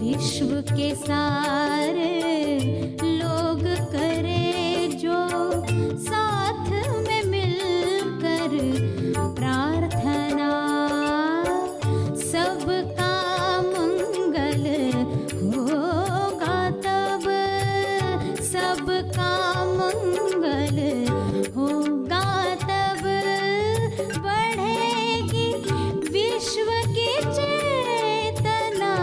विश्व के सारे लोग करे जो साथ में मिलकर प्रार्थना, सबका मंगल होगा तब, सबका मंगल होगा तब, बढ़ेगी विश्व की चेतना।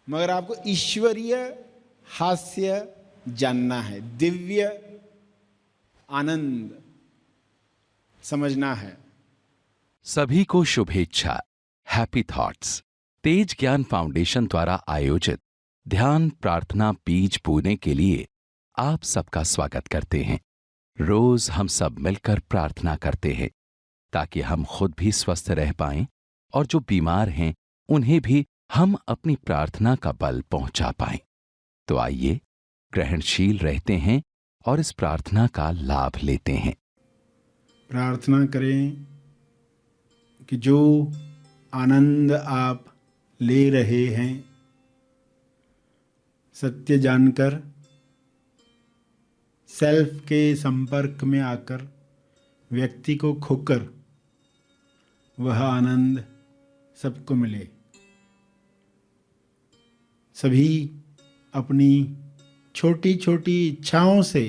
मगर आपको ईश्वरीय हास्य जानना है, दिव्य आनंद समझना है। सभी को शुभेच्छा, हैप्पी थॉट्स। तेज ज्ञान फाउंडेशन द्वारा आयोजित ध्यान प्रार्थना बीज बोने के लिए आप सबका स्वागत करते हैं। रोज हम सब मिलकर प्रार्थना करते हैं ताकि हम खुद भी स्वस्थ रह पाएं और जो बीमार हैं उन्हें भी हम अपनी प्रार्थना का बल पहुंचा पाएं। तो आइए ग्रहणशील रहते हैं और इस प्रार्थना का लाभ लेते हैं। प्रार्थना करें कि जो आनंद आप ले रहे हैं, सत्य जानकर, सेल्फ के संपर्क में आकर, व्यक्ति को खोकर, वह आनंद सबको मिले। सभी अपनी छोटी छोटी इच्छाओं से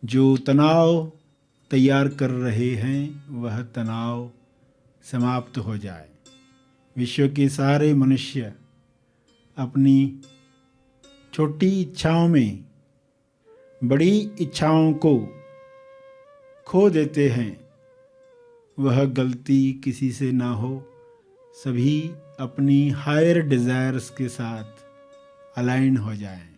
जो तनाव तैयार कर रहे हैं, वह तनाव समाप्त हो जाए। विश्व के सारे मनुष्य अपनी छोटी इच्छाओं में बड़ी इच्छाओं को खो देते हैं। वह गलती किसी से ना हो, सभी अपनी हायर डिज़ायर्स के साथ अलाइन हो जाएं।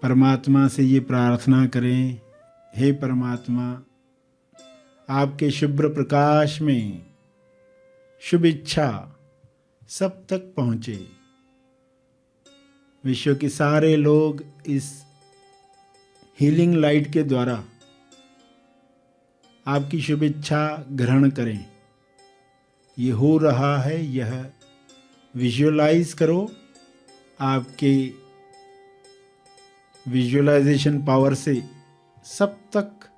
परमात्मा से ये प्रार्थना करें, हे परमात्मा, आपके शुभ्र प्रकाश में शुभ इच्छा सब तक पहुँचे। विश्व के सारे लोग इस हीलिंग लाइट के द्वारा आपकी शुभ इच्छा ग्रहण करें। ये हो रहा है, यह विजुअलाइज करो। आपके विजुअलाइजेशन पावर से सब तक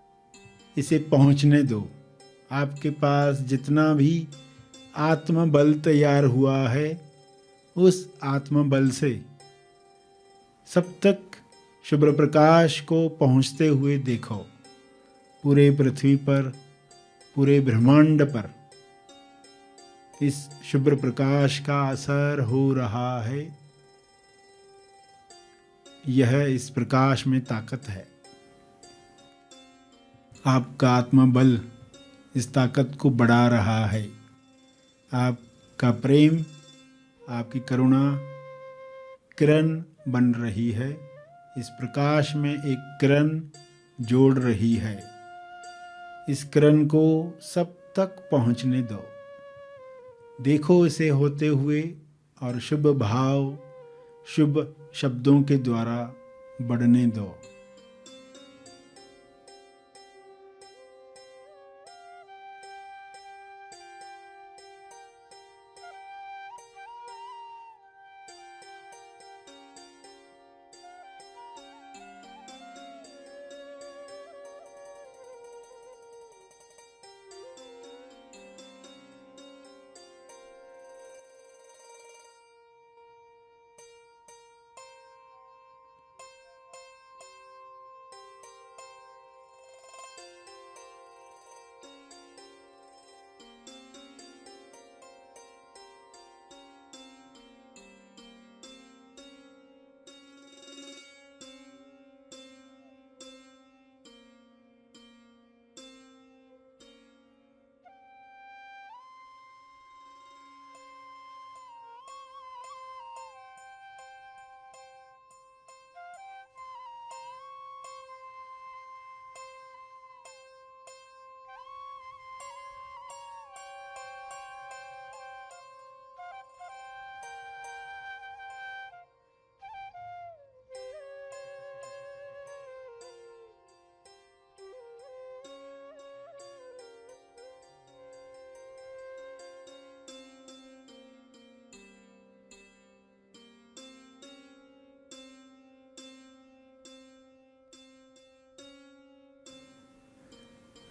इसे पहुंचने दो। आपके पास जितना भी आत्मबल तैयार हुआ है, उस आत्मबल से सब तक शुभ्र प्रकाश को पहुंचते हुए देखो। पूरे पृथ्वी पर, पूरे ब्रह्मांड पर इस शुभ्र प्रकाश का असर हो रहा है। यह इस प्रकाश में ताकत है। आपका आत्मबल इस ताकत को बढ़ा रहा है। आपका प्रेम, आपकी करुणा किरण बन रही है। इस प्रकाश में एक किरण जोड़ रही है। इस किरण को सब तक पहुंचने दो। देखो इसे होते हुए और शुभ भाव, शुभ शब्दों के द्वारा बढ़ने दो।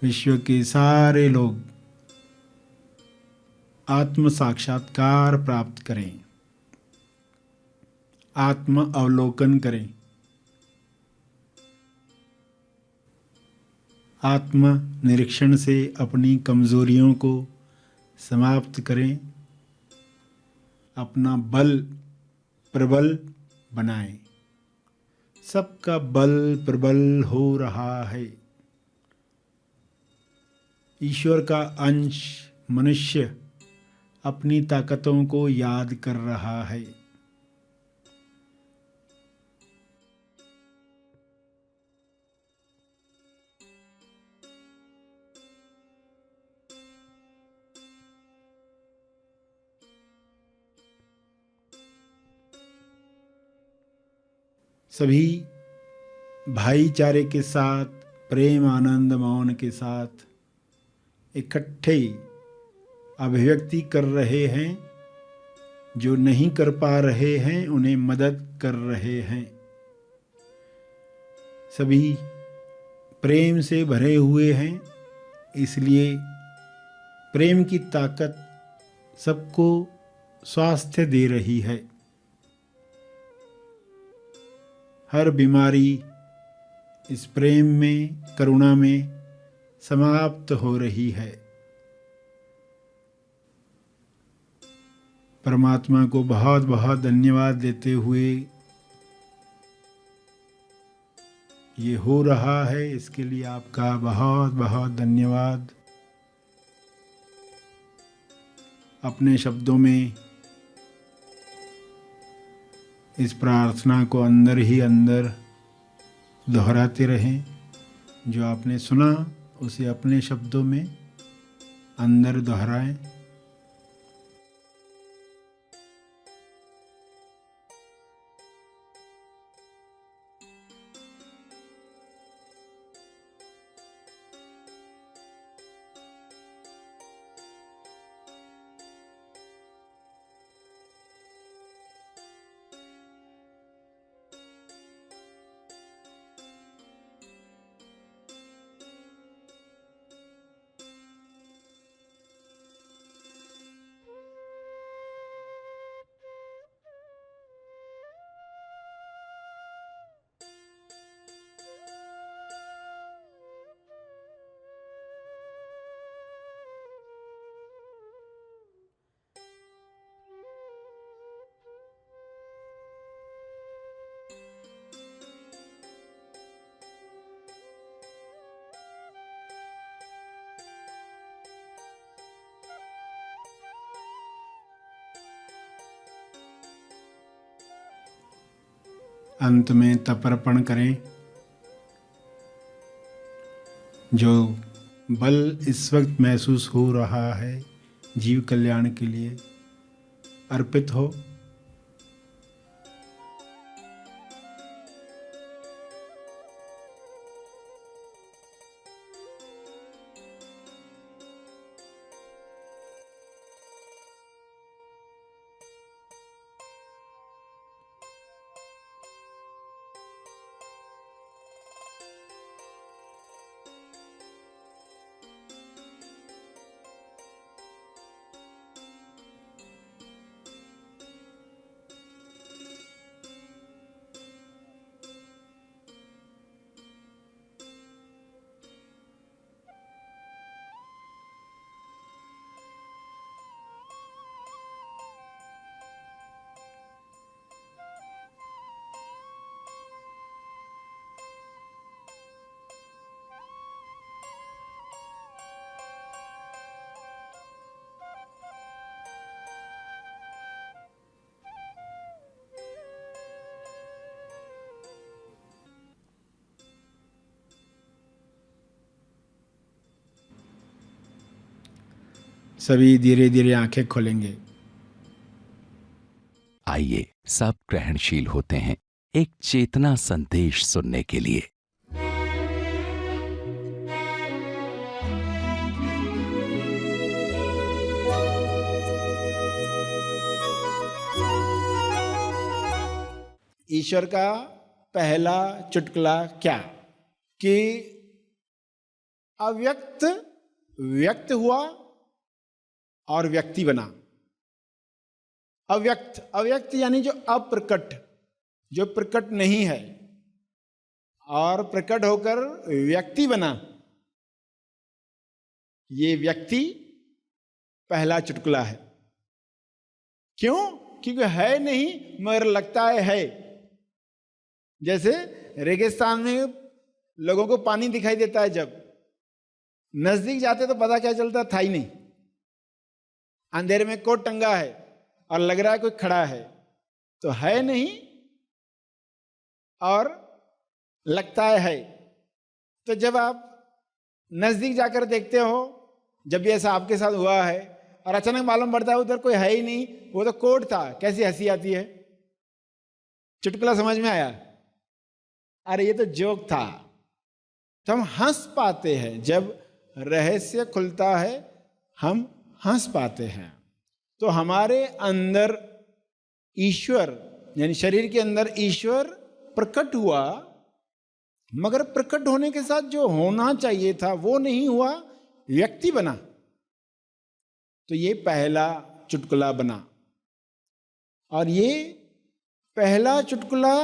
विश्व के सारे लोग आत्म साक्षात्कार प्राप्त करें, आत्म अवलोकन करें, आत्म निरीक्षण से अपनी कमजोरियों को समाप्त करें, अपना बल प्रबल बनाएं। सबका बल प्रबल हो रहा है। ईश्वर का अंश मनुष्य अपनी ताकतों को याद कर रहा है। सभी भाईचारे के साथ, प्रेम आनंद मौन के साथ इकट्ठे अभिव्यक्ति कर रहे हैं। जो नहीं कर पा रहे हैं उन्हें मदद कर रहे हैं। सभी प्रेम से भरे हुए हैं, इसलिए प्रेम की ताकत सबको स्वास्थ्य दे रही है। हर बीमारी इस प्रेम में, करुणा में समाप्त हो रही है। परमात्मा को बहुत बहुत धन्यवाद देते हुए ये हो रहा है, इसके लिए आपका बहुत बहुत धन्यवाद। अपने शब्दों में इस प्रार्थना को अंदर ही अंदर दोहराते रहें। जो आपने सुना उसे अपने शब्दों में अंदर दोहराएं। अंत में तर्पण करें। जो बल इस वक्त महसूस हो रहा है जीव कल्याण के लिए अर्पित हो। सभी धीरे धीरे आंखें खोलेंगे। आइए सब ग्रहणशील होते हैं एक चेतना संदेश सुनने के लिए। ईश्वर का पहला चुटकुला क्या कि अव्यक्त व्यक्त हुआ और व्यक्ति बना। अव्यक्त, अव्यक्त यानी जो अप्रकट, जो प्रकट नहीं है, और प्रकट होकर व्यक्ति बना। ये व्यक्ति पहला चुटकुला है। क्यों? क्योंकि है नहीं मगर लगता है। जैसे रेगिस्तान में लोगों को पानी दिखाई देता है, जब नजदीक जाते तो पता क्या चलता, था ही नहीं। अंधेरे में कोट टंगा है और लग रहा है कोई खड़ा है, तो है नहीं और लगता है। तो जब आप नजदीक जाकर देखते हो, जब भी ऐसा आपके साथ हुआ है और अचानक मालूम पड़ता है उधर कोई है ही नहीं, वो तो कोट था, कैसी हंसी आती है। चुटकुला समझ में आया? अरे ये तो जोक था। तो हम हंस पाते हैं, जब रहस्य खुलता है हम हंस पाते हैं। तो हमारे अंदर ईश्वर, यानी शरीर के अंदर ईश्वर प्रकट हुआ, मगर प्रकट होने के साथ जो होना चाहिए था वो नहीं हुआ, व्यक्ति बना। तो ये पहला चुटकुला बना, और ये पहला चुटकुला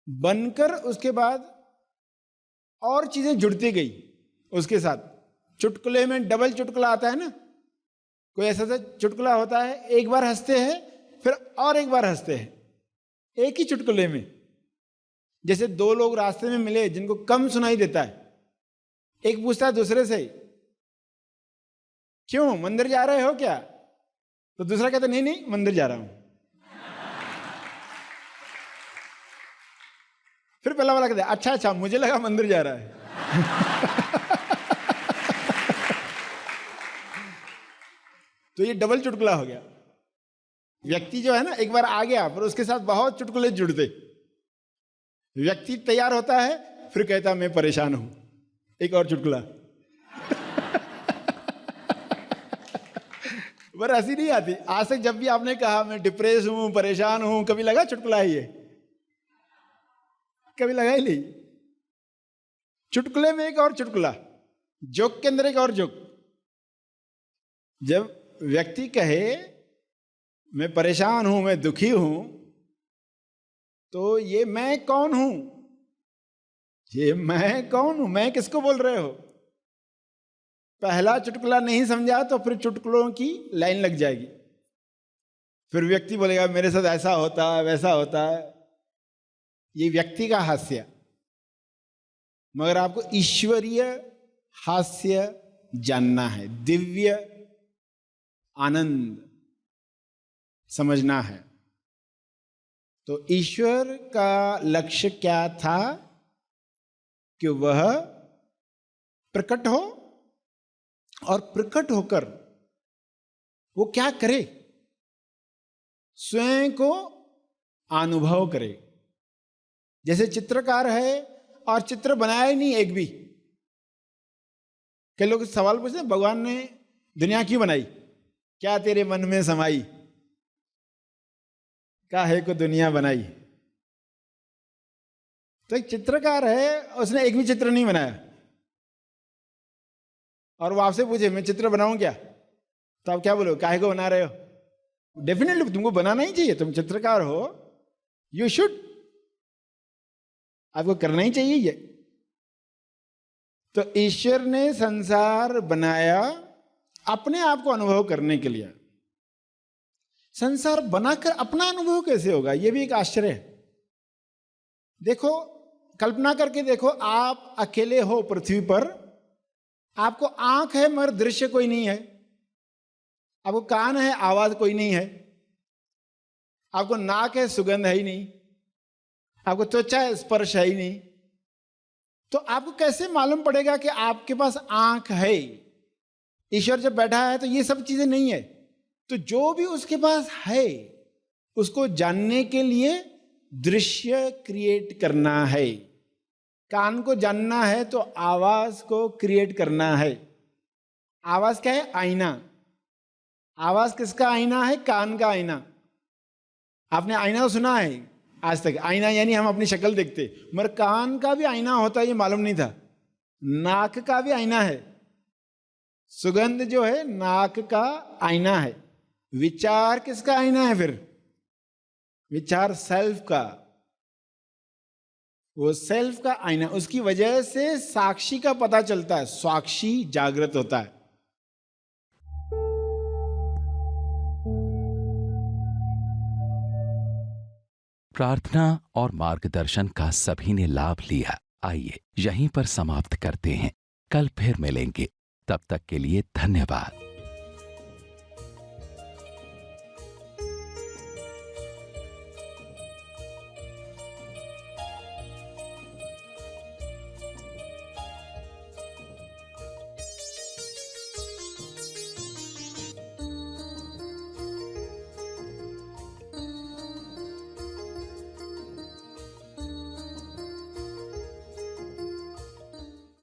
बनकर उसके बाद और चीजें जुड़ती गई उसके साथ। चुटकुले में डबल चुटकुला आता है ना, कोई ऐसा सा चुटकुला होता है, एक बार हंसते हैं फिर और एक बार हंसते हैं एक ही चुटकुले में। जैसे दो लोग रास्ते में मिले जिनको कम सुनाई देता है, एक पूछता है दूसरे से, क्यों मंदिर जा रहे हो क्या? तो दूसरा कहता नहीं नहीं मंदिर जा रहा हूं। फिर पहला वाला कहता अच्छा अच्छा मुझे लगा मंदिर जा रहा है। तो ये डबल चुटकुला हो गया। व्यक्ति जो है ना, एक बार आ गया पर उसके साथ बहुत चुटकुले जुड़ते। व्यक्ति तैयार होता है फिर कहता मैं परेशान हूं, एक और चुटकुला। पर हंसी नहीं आती। आज तक जब भी आपने कहा मैं डिप्रेस हूं, परेशान हूं, कभी लगा चुटकुला है ये? कभी लगा ही नहीं। चुटकुले में एक और चुटकुला, जोक के अंदर एक और जोक। जब व्यक्ति कहे मैं परेशान हूं, मैं दुखी हूं, तो ये मैं कौन हूं? ये मैं कौन हूं? मैं किसको बोल रहे हो? पहला चुटकुला नहीं समझा तो फिर चुटकुलों की लाइन लग जाएगी। फिर व्यक्ति बोलेगा मेरे साथ ऐसा होता है, वैसा होता है। ये व्यक्ति का हास्य, मगर आपको ईश्वरीय हास्य जानना है, दिव्य आनंद समझना है। तो ईश्वर का लक्ष्य क्या था? कि वह प्रकट हो, और प्रकट होकर वो क्या करे? स्वयं को अनुभव करे। जैसे चित्रकार है और चित्र बनाया ही नहीं एक भी। कई लोग सवाल पूछते हैं भगवान ने दुनिया क्यों बनाई, क्या तेरे मन में समाई, काहे को दुनिया बनाई। तो एक चित्रकार है, उसने एक भी चित्र नहीं बनाया, और वो आपसे पूछे मैं चित्र बनाऊं क्या, तो आप क्या बोलो, काहे को बना रहे हो? डेफिनेटली तुमको बनाना ही चाहिए, तुम चित्रकार हो, यू शुड, आपको करना ही चाहिए ये। तो ईश्वर ने संसार बनाया अपने आप को अनुभव करने के लिए। संसार बनाकर अपना अनुभव कैसे होगा, यह भी एक आश्चर्य है। देखो, कल्पना करके देखो, आप अकेले हो पृथ्वी पर, आपको आंख है मगर दृश्य कोई नहीं है, आपको कान है आवाज कोई नहीं है, आपको नाक है सुगंध है ही नहीं, आपको त्वचा है स्पर्श है ही नहीं। तो आपको कैसे मालूम पड़ेगा कि आपके पास आंख है? ईश्वर जब बैठा है तो ये सब चीजें नहीं है। तो जो भी उसके पास है उसको जानने के लिए दृश्य क्रिएट करना है। कान को जानना है तो आवाज को क्रिएट करना है। आवाज क्या है? आईना। आवाज किसका आईना है? कान का आईना। आपने आईना सुना है आज तक? आईना यानी हम अपनी शक्ल देखते, मगर कान का भी आईना होता है ये मालूम नहीं था। नाक का भी आईना है। सुगंध जो है नाक का आईना है। विचार किसका आईना है? फिर विचार सेल्फ का, वो सेल्फ का आईना। उसकी वजह से साक्षी का पता चलता है, साक्षी जागृत होता है। प्रार्थना और मार्गदर्शन का सभी ने लाभ लिया। आइए यहीं पर समाप्त करते हैं, कल फिर मिलेंगे। तब तक के लिए धन्यवाद।